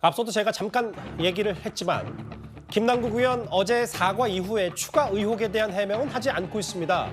앞서도 제가 잠깐 얘기를 했지만 김남국 의원 어제 사과 이후에 추가 의혹에 대한 해명은 하지 않고 있습니다.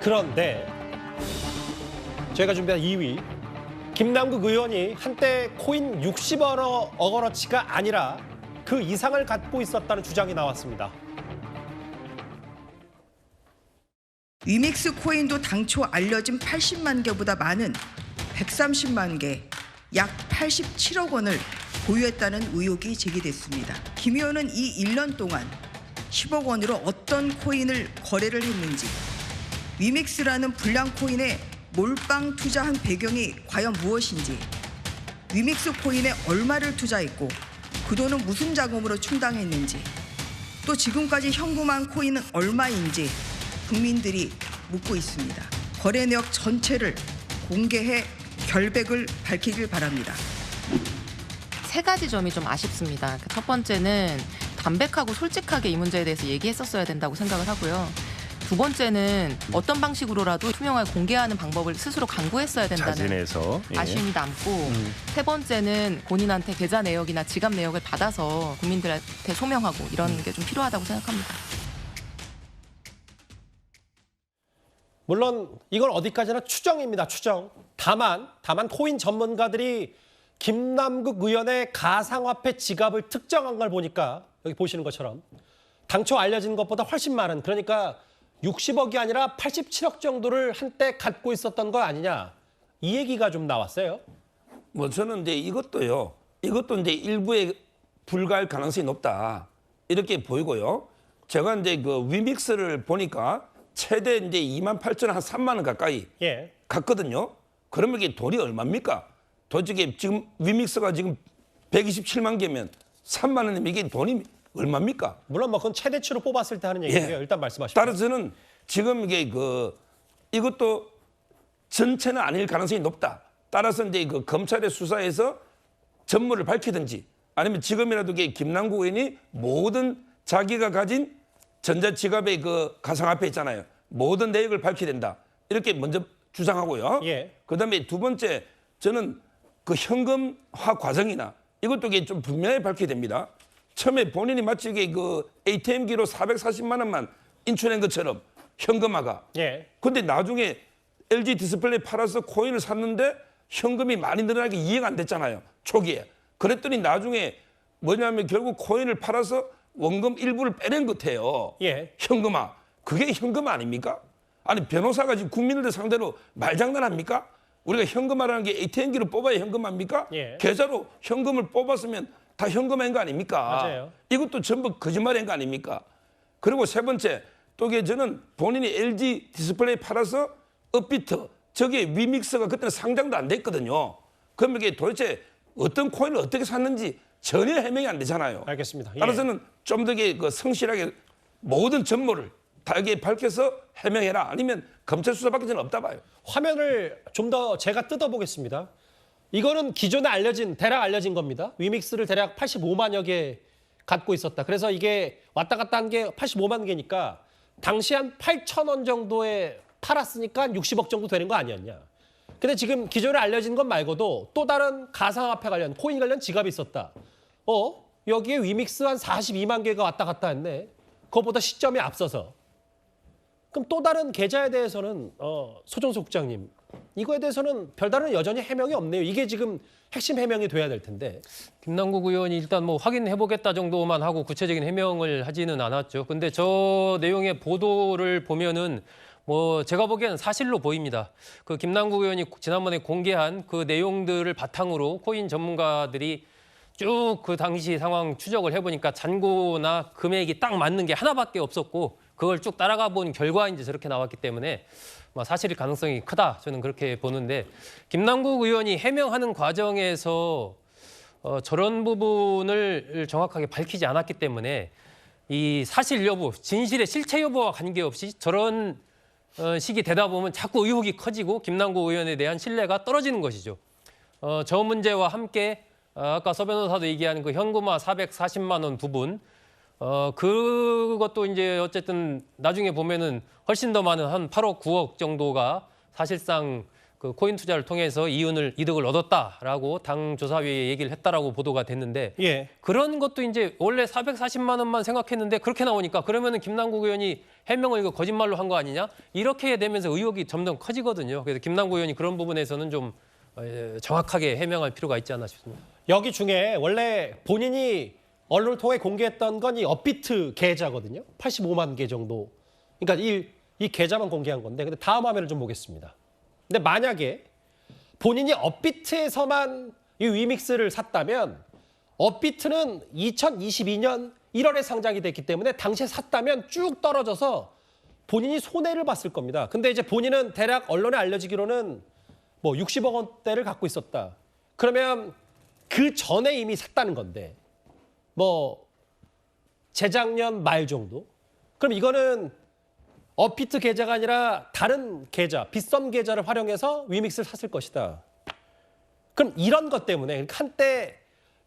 그런데 제가 준비한 2위, 김남국 의원이 한때 코인 60억 원어치가 아니라 그 이상을 갖고 있었다는 주장이 나왔습니다. 위믹스 코인도 당초 알려진 80만 개보다 많은 130만 개, 약 87억 원을 보유했다는 의혹이 제기됐습니다. 김 의원은 이 1년 동안 10억 원으로 어떤 코인을 거래를 했는지, 위믹스라는 불량 코인에 몰빵 투자한 배경이 과연 무엇인지, 위믹스 코인에 얼마를 투자했고 그 돈은 무슨 자금으로 충당했는지, 또 지금까지 현금한 코인은 얼마인지 국민들이 묻고 있습니다. 거래 내역 전체를 공개해 결백을 밝히길 바랍니다. 세 가지 점이 좀 아쉽습니다. 첫 번째는 담백하고 솔직하게 이 문제에 대해서 얘기했었어야 된다고 생각을 하고요. 두 번째는 어떤 방식으로라도 투명하게 공개하는 방법을 스스로 강구했어야 된다는 자진해서 아쉬움이 남고, 세 번째는 본인한테 계좌 내역이나 지갑 내역을 받아서 국민들한테 소명하고 이런 게 좀 필요하다고 생각합니다. 물론 이건 어디까지나 추정입니다. 추정. 다만 코인 전문가들이 김남국 의원의 가상화폐 지갑을 특정한 걸 보니까 여기 보시는 것처럼 당초 알려진 것보다 훨씬 많은, 그러니까 60억이 아니라 87억 정도를 한때 갖고 있었던 거 아니냐, 이 얘기가 좀 나왔어요. 뭐 저는 이제 이것도 이제 일부에 불과할 가능성이 높다 이렇게 보이고요. 제가 이제 그 위믹스를 보니까 최대 이제 28,000원 한 3만 원 가까이 예. 갔거든요. 그러면 이게 돈이 얼마입니까? 도대체 지금 위믹스가 지금 127만 개면 3만 원이면 이게 돈이 얼마입니까? 물론 뭐 그건 최대치로 뽑았을 때 하는 얘기고요. 일단 말씀하십시오. 따라서 저는 지금 이게 이것도 전체는 아닐 가능성이 높다. 따라서 이제 그 검찰의 수사에서 전모를 밝히든지, 아니면 지금이라도 김남국 의원이 모든 자기가 가진 전자지갑의 그 가상화폐 있잖아요. 모든 내역을 밝혀야 된다. 이렇게 먼저 주장하고요. 예. 그다음에 두 번째, 저는 그 현금화 과정이나 이것도 좀 분명히 밝혀야 됩니다. 처음에 본인이 마치 그 ATM기로 440만 원만 인출한 것처럼 현금화가. 예. 근데 나중에 LG 디스플레이 팔아서 코인을 샀는데 현금이 많이 늘어나게 이해가 안 됐잖아요. 초기에. 그랬더니 나중에 뭐냐면 결국 코인을 팔아서 원금 일부를 빼낸 것 같아요. 예. 현금화. 그게 현금화 아닙니까? 아니 변호사가 지금 국민들 상대로 말장난합니까? 우리가 현금화라는 게 ATM기로 뽑아야 현금화입니까? 예. 계좌로 현금을 뽑았으면 다 현금화인 거 아닙니까? 맞아요. 이것도 전부 거짓말인 거 아닙니까? 그리고 세 번째, 또 저는 본인이 LG 디스플레이 팔아서 업비트, 저게 위믹스가 그때는 상장도 안 됐거든요. 그러면 이게 도대체 어떤 코인을 어떻게 샀는지 전혀 해명이 안 되잖아요. 알겠습니다. 예. 따라서는 좀 더 성실하게 모든 전모를 다 여기에 밝혀서 해명해라. 아니면 검찰 수사받기 전에 없다 봐요. 화면을 좀 더 제가 뜯어보겠습니다. 이거는 기존에 대략 알려진 겁니다. 위믹스를 대략 85만여 개 갖고 있었다. 그래서 이게 왔다 갔다 한 게 85만 개니까 당시 한 8,000원 정도에 팔았으니까 60억 정도 되는 거 아니었냐. 근데 지금 기존에 알려진 것 말고도 또 다른 가상화폐 관련, 코인 관련 지갑이 있었다. 여기에 위믹스 한 42만 개가 왔다 갔다 했네. 그거보다 시점이 앞서서. 그럼 또 다른 계좌에 대해서는 소정수 국장님, 이거에 대해서는 별다른 여전히 해명이 없네요. 이게 지금 핵심 해명이 돼야 될 텐데. 김남국 의원이 일단 뭐 확인해보겠다 정도만 하고 구체적인 해명을 하지는 않았죠. 근데 저 내용의 보도를 보면은 뭐 제가 보기에는 사실로 보입니다. 그 김남국 의원이 지난번에 공개한 그 내용들을 바탕으로 코인 전문가들이 쭉 그 당시 상황 추적을 해보니까 잔고나 금액이 딱 맞는 게 하나밖에 없었고, 그걸 쭉 따라가 본 결과인지 저렇게 나왔기 때문에 사실일 가능성이 크다, 저는 그렇게 보는데, 김남국 의원이 해명하는 과정에서 저런 부분을 정확하게 밝히지 않았기 때문에 이 사실 여부, 진실의 실체 여부와 관계없이 저런 식이 되다 보면 자꾸 의혹이 커지고 김남국 의원에 대한 신뢰가 떨어지는 것이죠. 저 문제와 함께 아까 서 변호사도 얘기하는 그 현금화 440만 원 부분, 그것도 이제 어쨌든 나중에 보면은 훨씬 더 많은 한 8억, 9억 정도가 사실상 그 코인 투자를 통해서 이득을 얻었다라고 당 조사위에 얘기를 했다라고 보도가 됐는데 예. 그런 것도 이제 원래 440만 원만 생각했는데 그렇게 나오니까 그러면은 김남국 의원이 해명을 이거 거짓말로 한 거 아니냐? 이렇게 되면서 의혹이 점점 커지거든요. 그래서 김남국 의원이 그런 부분에서는 좀 정확하게 해명할 필요가 있지 않나 싶습니다. 여기 중에 원래 본인이 언론을 통해 공개했던 건 이 업비트 계좌거든요. 85만 개 정도. 그러니까 이 계좌만 공개한 건데, 근데 다음 화면을 좀 보겠습니다. 근데 만약에 본인이 업비트에서만 이 위믹스를 샀다면 업비트는 2022년 1월에 상장이 됐기 때문에 당시에 샀다면 쭉 떨어져서 본인이 손해를 봤을 겁니다. 근데 이제 본인은 대략 언론에 알려지기로는 뭐 60억 원대를 갖고 있었다. 그러면 그 전에 이미 샀다는 건데 뭐 재작년 말 정도? 그럼 이거는 업비트 계좌가 아니라 다른 계좌, 빗썸 계좌를 활용해서 위믹스를 샀을 것이다. 그럼 이런 것 때문에 한때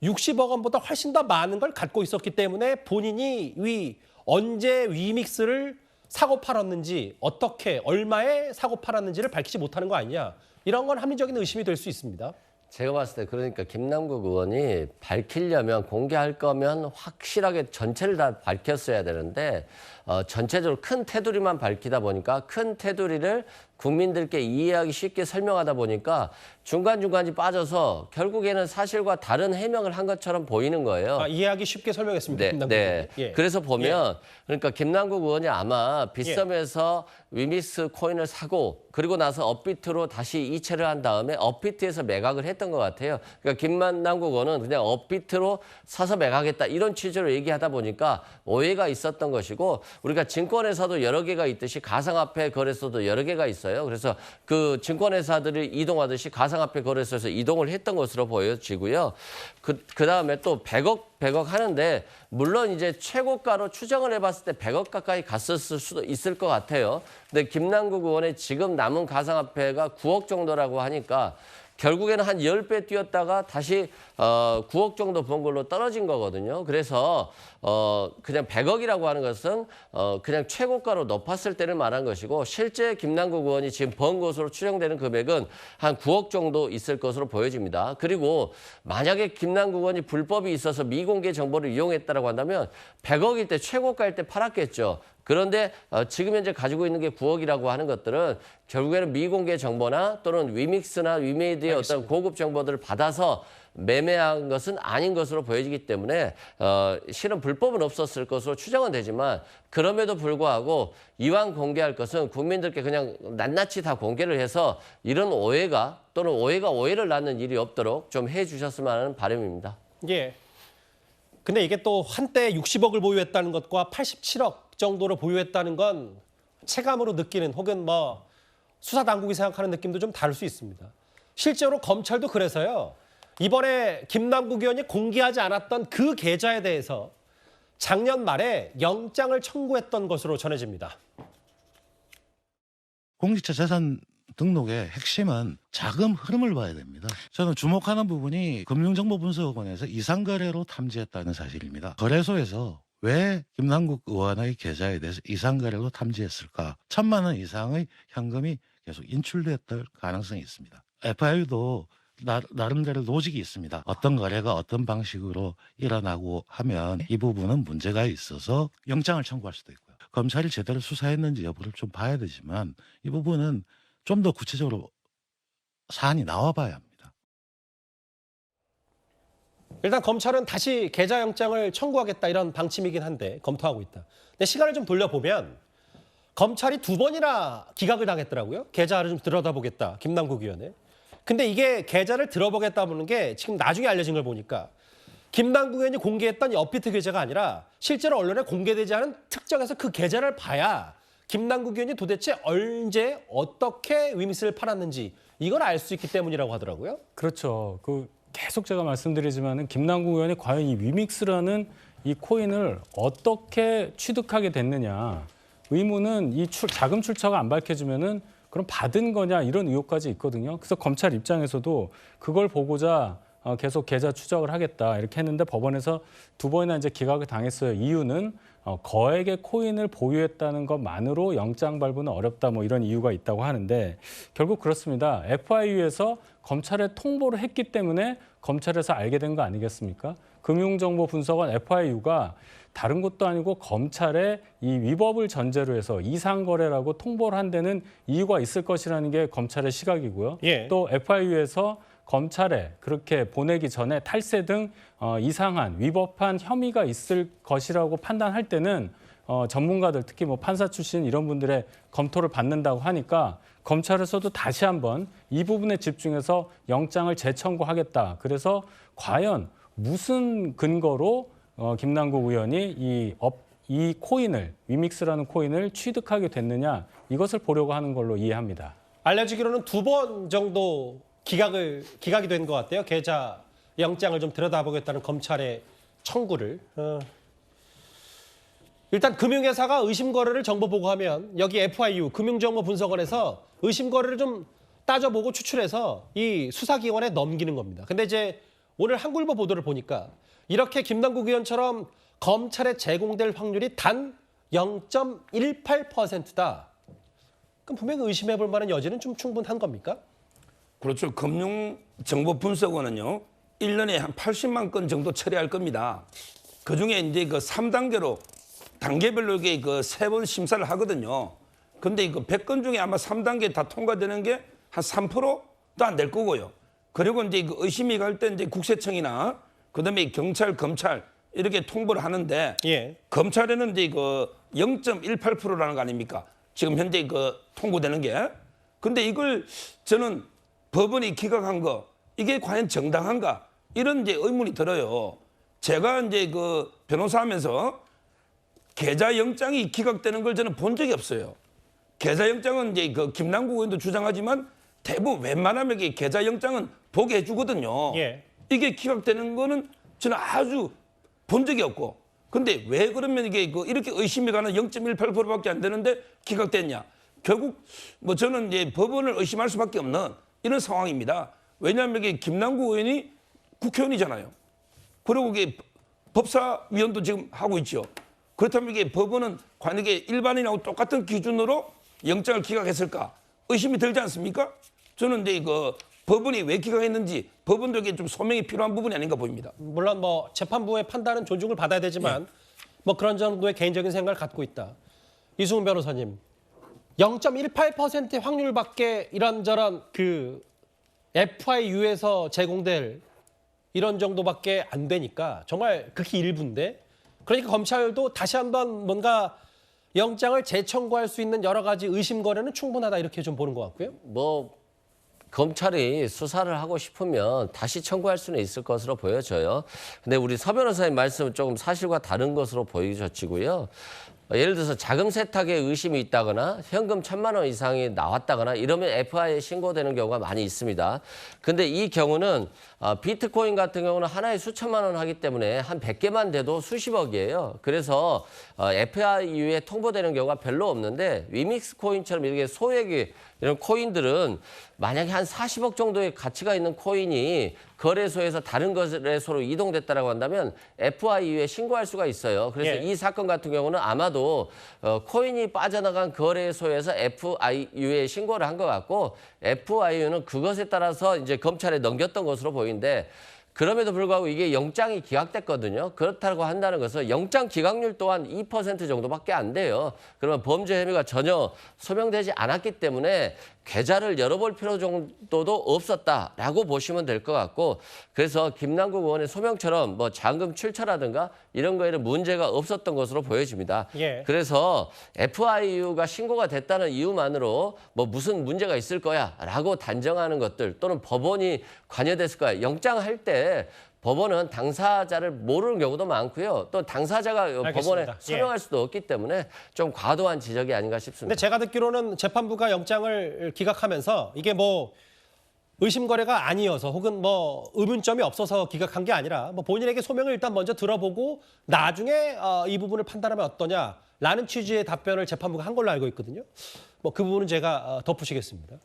60억 원보다 훨씬 더 많은 걸 갖고 있었기 때문에 본인이 언제 위믹스를 사고 팔았는지 어떻게 얼마에 사고 팔았는지를 밝히지 못하는 거 아니냐. 이런 건 합리적인 의심이 될 수 있습니다. 제가 봤을 때 그러니까 김남국 의원이 밝히려면 공개할 거면 확실하게 전체를 다 밝혔어야 되는데 전체적으로 큰 테두리만 밝히다 보니까 큰 테두리를 국민들께 이해하기 쉽게 설명하다 보니까 중간중간이 빠져서 결국에는 사실과 다른 해명을 한 것처럼 보이는 거예요. 이해하기 쉽게 설명했습니다. 네, 김남국 네. 의원이. 예. 그래서 보면 그러니까 김남국 의원이 아마 빗썸에서 위믹스 코인을 사고 그리고 나서 업비트로 다시 이체를 한 다음에 업비트에서 매각을 했던 것 같아요. 그러니까 김남국 의원은 그냥 업비트로 사서 매각했다 이런 취지로 얘기하다 보니까 오해가 있었던 것이고 우리가 증권회사도 여러 개가 있듯이 가상화폐 거래소도 여러 개가 있어요. 그래서 그 증권회사들이 이동하듯이 가상화폐 거래소에서 이동을 했던 것으로 보여지고요. 그다음에 또 100억 하는데 물론 이제 최고가로 추정을 해봤을 때 100억 가까이 갔을 수도 있을 것 같아요. 근데 김남국 의원의 지금 남은 가상화폐가 9억 정도라고 하니까 결국에는 한 10배 뛰었다가 다시 9억 정도 번 걸로 떨어진 거거든요. 그래서 그냥 100억이라고 하는 것은 그냥 최고가로 높았을 때를 말한 것이고 실제 김남국 의원이 지금 번 것으로 추정되는 금액은 한 9억 정도 있을 것으로 보여집니다. 그리고 만약에 김남국 의원이 불법이 있어서 미공개 정보를 이용했다고 한다면 100억일 때 최고가일 때 팔았겠죠. 그런데 지금 현재 가지고 있는 게 9억이라고 하는 것들은 결국에는 미공개 정보나 또는 위믹스나 위메이드의 어떤 고급 정보들을 받아서 매매한 것은 아닌 것으로 보여지기 때문에 실은 불법은 없었을 것으로 추정은 되지만 그럼에도 불구하고 이왕 공개할 것은 국민들께 그냥 낱낱이 다 공개를 해서 이런 오해가 또는 오해가 오해를 낳는 일이 없도록 좀 해주셨으면 하는 바람입니다. 예. 근데 이게 또 한때 60억을 보유했다는 것과 87억 정도로 보유했다는 건 체감으로 느끼는 혹은 뭐 수사 당국이 생각하는 느낌도 좀 다를 수 있습니다. 실제로 검찰도 그래서요. 이번에 김남국 의원이 공개하지 않았던 그 계좌에 대해서 작년 말에 영장을 청구했던 것으로 전해집니다. 공직자 재산 등록의 핵심은 자금 흐름을 봐야 됩니다. 저는 주목하는 부분이 금융정보분석원에서 이상거래로 탐지했다는 사실입니다. 거래소에서 왜 김남국 의원의 계좌에 대해서 이상거래로 탐지했을까? 1,000만 원 이상의 현금이 계속 인출됐을 가능성이 있습니다. FIU도 나름대로 로직이 있습니다. 어떤 거래가 어떤 방식으로 일어나고 하면 이 부분은 문제가 있어서 영장을 청구할 수도 있고요. 검찰이 제대로 수사했는지 여부를 좀 봐야 되지만 이 부분은 좀 더 구체적으로 사안이 나와봐야 합니다. 일단 검찰은 다시 계좌 영장을 청구하겠다 이런 방침이긴 한데 검토하고 있다. 근데 시간을 좀 돌려보면 검찰이 2번이나 기각을 당했더라고요. 계좌를 좀 들여다보겠다. 김남국 의원의. 근데 이게 계좌를 들어보겠다는 게 지금 나중에 알려진 걸 보니까 김남국 의원이 공개했던 이 업비트 계좌가 아니라 실제로 언론에 공개되지 않은 특정해서 그 계좌를 봐야 김남국 의원이 도대체 언제 어떻게 위믹스를 팔았는지 이걸 알 수 있기 때문이라고 하더라고요. 그렇죠. 계속 제가 말씀드리지만은 김남국 의원이 과연 이 위믹스라는 이 코인을 어떻게 취득하게 됐느냐. 의문은 이 자금 출처가 안 밝혀지면은 그럼 받은 거냐 이런 의혹까지 있거든요. 그래서 검찰 입장에서도 그걸 보고자 계속 계좌 추적을 하겠다 이렇게 했는데 법원에서 2번이나 이제 기각을 당했어요. 이유는 거액의 코인을 보유했다는 것만으로 영장 발부는 어렵다 뭐 이런 이유가 있다고 하는데 결국 그렇습니다. FIU에서 검찰에 통보를 했기 때문에 검찰에서 알게 된 거 아니겠습니까? 금융정보분석원 FIU가 다른 것도 아니고 검찰에 이 위법을 전제로 해서 이상거래라고 통보를 한 데는 이유가 있을 것이라는 게 검찰의 시각이고요. 예. 또 FIU에서 검찰에 그렇게 보내기 전에 탈세 등 이상한 위법한 혐의가 있을 것이라고 판단할 때는 전문가들 특히 뭐 판사 출신 이런 분들의 검토를 받는다고 하니까 검찰에서도 다시 한번 이 부분에 집중해서 영장을 재청구하겠다. 그래서 과연 무슨 근거로 김남국 의원이 이 코인을 위믹스라는 코인을 취득하게 됐느냐 이것을 보려고 하는 걸로 이해합니다. 알려지기로는 2번 정도 기각이 된 것 같아요. 계좌 영장을 좀 들여다보겠다는 검찰의 청구를. 일단 금융회사가 의심 거래를 정보 보고하면 여기 FIU 금융정보분석원에서 의심 거래를 좀 따져보고 추출해서 이 수사기관에 넘기는 겁니다. 근데 이제 오늘 한국일보 보도를 보니까 이렇게 김남국 의원처럼 검찰에 제공될 확률이 단 0.18%다. 그럼 분명히 의심해볼 만한 여지는 좀 충분한 겁니까? 그렇죠. 금융정보분석원은요, 1년에 한 80만 건 정도 처리할 겁니다. 그중에 이제 그 3단계로 단계별로 이게 그 3번 심사를 하거든요. 근데 이거 100건 중에 아마 3단계 다 통과되는 게 한 3%도 안 될 거고요. 그리고 이제 그 의심이 갈 때 이제 국세청이나 그다음에 경찰, 검찰 이렇게 통보를 하는데 예. 검찰에는 이제 그 0.18%라는 거 아닙니까? 지금 현재 그 통보되는 게. 근데 이걸 저는 법원이 기각한 거 이게 과연 정당한가? 이런 이제 의문이 들어요. 제가 이제 그 변호사하면서 계좌 영장이 기각되는 걸 저는 본 적이 없어요. 계좌 영장은 이제 그 김남국 의원도 주장하지만 대부분 웬만하면 이게 계좌 영장은 보게 해주거든요. 예. 이게 기각되는 거는 저는 아주 본 적이 없고. 근데 왜 그러면 이게 그 이렇게 의심이 가는 0.18%밖에 안 되는데 기각됐냐? 결국 뭐 저는 이제 법원을 의심할 수밖에 없는 이런 상황입니다. 왜냐하면 이게 김남국 의원이 국회의원이잖아요. 그리고 이게 법사위원도 지금 하고 있죠. 그렇다면 이게 법원은 과연 이게 일반인하고 똑같은 기준으로 영장을 기각했을까? 의심이 들지 않습니까? 저는 이제 그 법원이 왜 기각했는지 법원도 이게 좀 소명이 필요한 부분이 아닌가 보입니다. 물론 뭐 재판부의 판단은 존중을 받아야 되지만 뭐 그런 정도의 개인적인 생각을 갖고 있다. 이승훈 변호사님, 0.18%의 확률밖에 이런저런 그 FIU에서 제공될 이런 정도밖에 안 되니까 정말 극히 일부인데, 그러니까 검찰도 다시 한번 뭔가 영장을 재청구할 수 있는 여러 가지 의심 거래는 충분하다 이렇게 좀 보는 것 같고요. 뭐 검찰이 수사를 하고 싶으면 다시 청구할 수는 있을 것으로 보여져요. 근데 우리 서 변호사님 말씀은 조금 사실과 다른 것으로 보여지고요. 예를 들어서 자금 세탁에 의심이 있다거나 현금 1,000만 원 이상이 나왔다거나 이러면 FI에 신고되는 경우가 많이 있습니다. 근데 이 경우는 비트코인 같은 경우는 하나에 수천만 원 하기 때문에 한 100개만 돼도 수십억이에요. 그래서 FIU에 통보되는 경우가 별로 없는데 위믹스 코인처럼 이렇게 소액의 이런 코인들은 만약에 한 40억 정도의 가치가 있는 코인이 거래소에서 다른 거래소로 이동됐다라고 한다면 FIU에 신고할 수가 있어요. 그래서 예. 이 사건 같은 경우는 아마도 코인이 빠져나간 거래소에서 FIU에 신고를 한 것 같고 FIU는 그것에 따라서 이제 검찰에 넘겼던 것으로 보이는데 그럼에도 불구하고 이게 영장이 기각됐거든요. 그렇다고 한다는 것은 영장 기각률 또한 2% 정도밖에 안 돼요. 그러면 범죄 혐의가 전혀 소명되지 않았기 때문에 계좌를 열어볼 필요 정도도 없었다라고 보시면 될 것 같고, 그래서 김남국 의원의 소명처럼 뭐 잔금 출처라든가 이런 거에는 문제가 없었던 것으로 보여집니다. 예. 그래서 FIU가 신고가 됐다는 이유만으로 뭐 무슨 문제가 있을 거야라고 단정하는 것들 또는 법원이 관여됐을 거야. 영장할 때 법원은 당사자를 모르는 경우도 많고요. 또 당사자가 법원에 알겠습니다. 소명할 수도 없기 때문에 좀 과도한 지적이 아닌가 싶습니다. 근데 제가 듣기로는 재판부가 영장을 기각하면서 이게 뭐 의심 거래가 아니어서 혹은 뭐 의문점이 없어서 기각한 게 아니라 뭐 본인에게 소명을 일단 먼저 들어보고 나중에 이 부분을 판단하면 어떠냐라는 취지의 답변을 재판부가 한 걸로 알고 있거든요. 뭐 그 부분은 제가 덧붙이겠습니다.